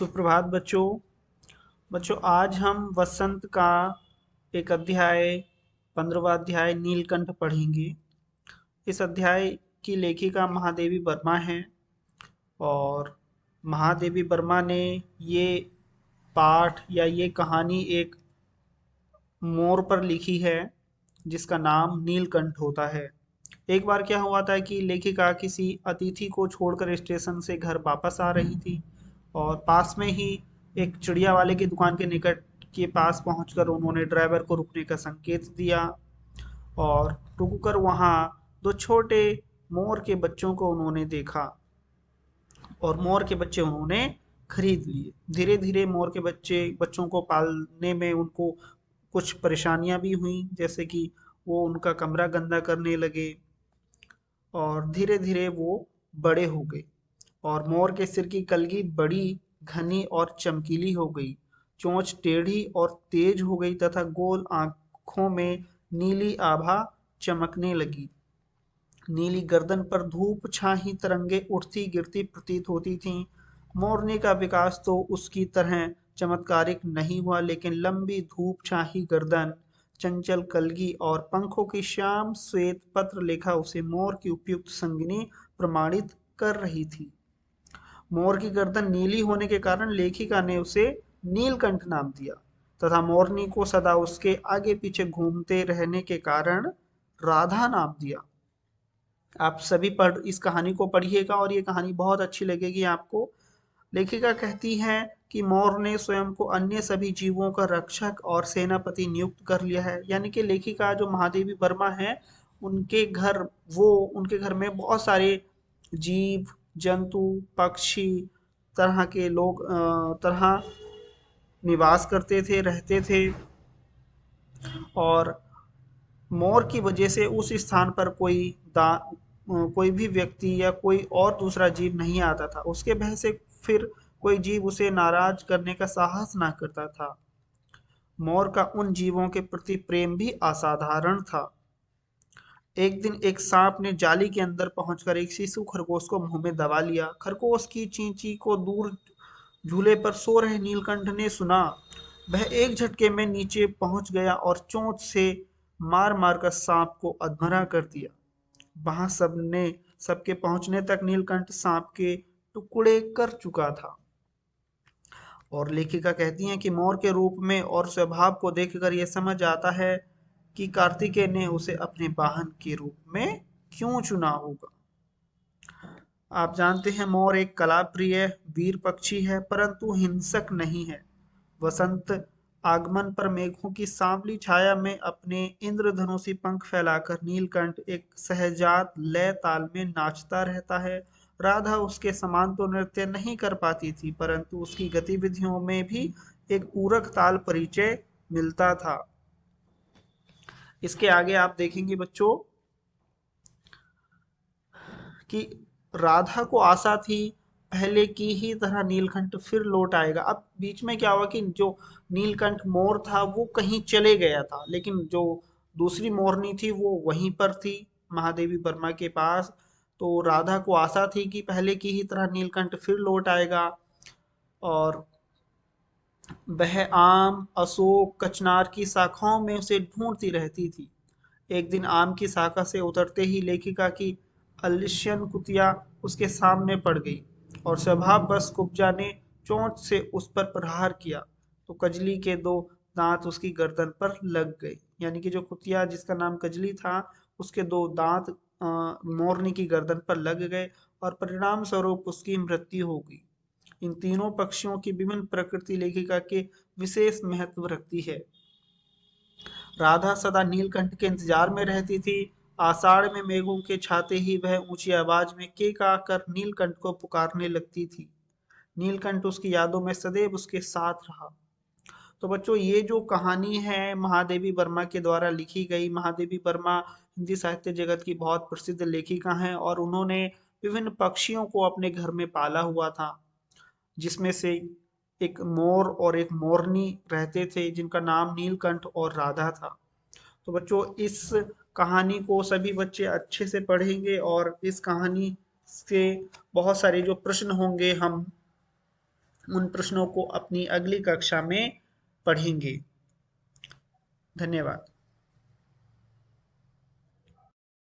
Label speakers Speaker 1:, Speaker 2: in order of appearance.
Speaker 1: सुप्रभात बच्चों। आज हम वसंत का एक अध्याय 15वां अध्याय नीलकंठ पढ़ेंगे। इस अध्याय की लेखिका महादेवी वर्मा है और महादेवी वर्मा ने ये पाठ या ये कहानी एक मोर पर लिखी है जिसका नाम नीलकंठ होता है। एक बार क्या हुआ था कि लेखिका किसी अतिथि को छोड़कर स्टेशन से घर वापस आ रही थी और पास में ही एक चिड़िया वाले की दुकान के निकट के पास पहुंचकर उन्होंने ड्राइवर को रुकने का संकेत दिया और रुककर वहां दो छोटे मोर के बच्चों को उन्होंने देखा और मोर के बच्चे उन्होंने खरीद लिए। धीरे धीरे मोर के बच्चों को पालने में उनको कुछ परेशानियां भी हुई, जैसे कि वो उनका कमरा गंदा करने लगे और धीरे धीरे वो बड़े हो गए और मोर के सिर की कलगी बड़ी घनी और चमकीली हो गई। चोंच टेढ़ी और तेज हो गई तथा गोल आंखों में नीली आभा चमकने लगी। नीली गर्दन पर धूप छाही तरंगे उठती गिरती प्रतीत होती थीं। मोरनी का विकास तो उसकी तरह चमत्कारिक नहीं हुआ, लेकिन लंबी धूप छाही गर्दन, चंचल कलगी और पंखों की श्याम श्वेत पत्र लेखा उसे मोर की उपयुक्त संगिनी प्रमाणित कर रही थी। मोर की गर्दन नीली होने के कारण लेखिका ने उसे नीलकंठ नाम दिया तथा मोरनी को सदा उसके आगे पीछे घूमते रहने के कारण राधा नाम दिया। आप सभी पढ़ इस कहानी को पढ़िएगा और ये कहानी बहुत अच्छी लगेगी आपको। लेखिका कहती हैं कि मोर ने स्वयं को अन्य सभी जीवों का रक्षक और सेनापति नियुक्त कर लिया है। यानी कि लेखिका जो महादेवी वर्मा है, उनके घर वो उनके घर में बहुत सारे जीव जंतु पक्षी तरह के लोग तरह निवास करते थे, रहते थे और मोर की वजह से उस स्थान पर कोई भी व्यक्ति या कोई और दूसरा जीव नहीं आता था। उसके भय से फिर कोई जीव उसे नाराज करने का साहस ना करता था। मोर का उन जीवों के प्रति प्रेम भी असाधारण था। एक दिन एक सांप ने जाली के अंदर पहुंचकर एक शिशु खरगोश को मुंह में दबा लिया। खरगोश की चींची को दूर झूले पर सो रहे नीलकंठ ने सुना। वह एक झटके में नीचे पहुंच गया और चोंच से मार मार कर सांप को अधमरा कर दिया। वहां सबके पहुंचने तक नीलकंठ सांप के टुकड़े कर चुका था। और लेखिका कहती हैं कि मोर के रूप में और स्वभाव को देखकर यह समझ आता है कि कार्तिकेय ने उसे अपने वाहन के रूप में क्यों चुना होगा। आप जानते हैं मोर एक कलाप्रिय वीर पक्षी है, परंतु हिंसक नहीं है। वसंत आगमन पर मेघों की सांवली छाया में अपने इंद्रधनुषी पंख फैलाकर नीलकंठ एक सहजात लय ताल में नाचता रहता है। राधा उसके समान तो नृत्य नहीं कर पाती थी, परंतु उसकी गतिविधियों में भी एक पूरक ताल परिचय मिलता था। इसके आगे आप देखेंगे बच्चों कि राधा को आशा थी पहले की ही तरह नीलकंठ फिर लौट आएगा। अब बीच में क्या हुआ कि जो नीलकंठ मोर था वो कहीं चले गया था, लेकिन जो दूसरी मोरनी थी वो वहीं पर थी महादेवी वर्मा के पास। तो राधा को आशा थी कि पहले की ही तरह नीलकंठ फिर लौट आएगा और वह आम अशोक कचनार की शाखाओं में उसे ढूंढती रहती थी। एक दिन आम की शाखा से उतरते ही लेखिका की अलिश्यन कुतिया उसके सामने पड़ गई और स्वभाववश कुब्जा ने चोंच से उस पर प्रहार किया तो कजली के दो दांत उसकी गर्दन पर लग गए। यानी कि जो कुतिया जिसका नाम कजली था, उसके दो दांत मोरनी की गर्दन पर लग गए और परिणाम स्वरूप उसकी मृत्यु हो गई। इन तीनों पक्षियों की विभिन्न प्रकृति लेखिका के विशेष महत्व रखती है। राधा सदा नीलकंठ के इंतजार में रहती थी। आषाढ़ में मेघों के छाते ही वह ऊंची आवाज में केका कर नीलकंठ को पुकारने लगती थी। नीलकंठ उसकी यादों में सदैव उसके साथ रहा। तो बच्चों, ये जो कहानी है महादेवी वर्मा के द्वारा लिखी गई। महादेवी वर्मा हिंदी साहित्य जगत की बहुत प्रसिद्ध लेखिका हैं और उन्होंने विभिन्न पक्षियों को अपने घर में पाला हुआ था, जिसमें से एक मोर और एक मोरनी रहते थे जिनका नाम नीलकंठ और राधा था। तो बच्चों, इस कहानी को सभी बच्चे अच्छे से पढ़ेंगे और इस कहानी से बहुत सारे जो प्रश्न होंगे हम उन प्रश्नों को अपनी अगली कक्षा में पढ़ेंगे। धन्यवाद।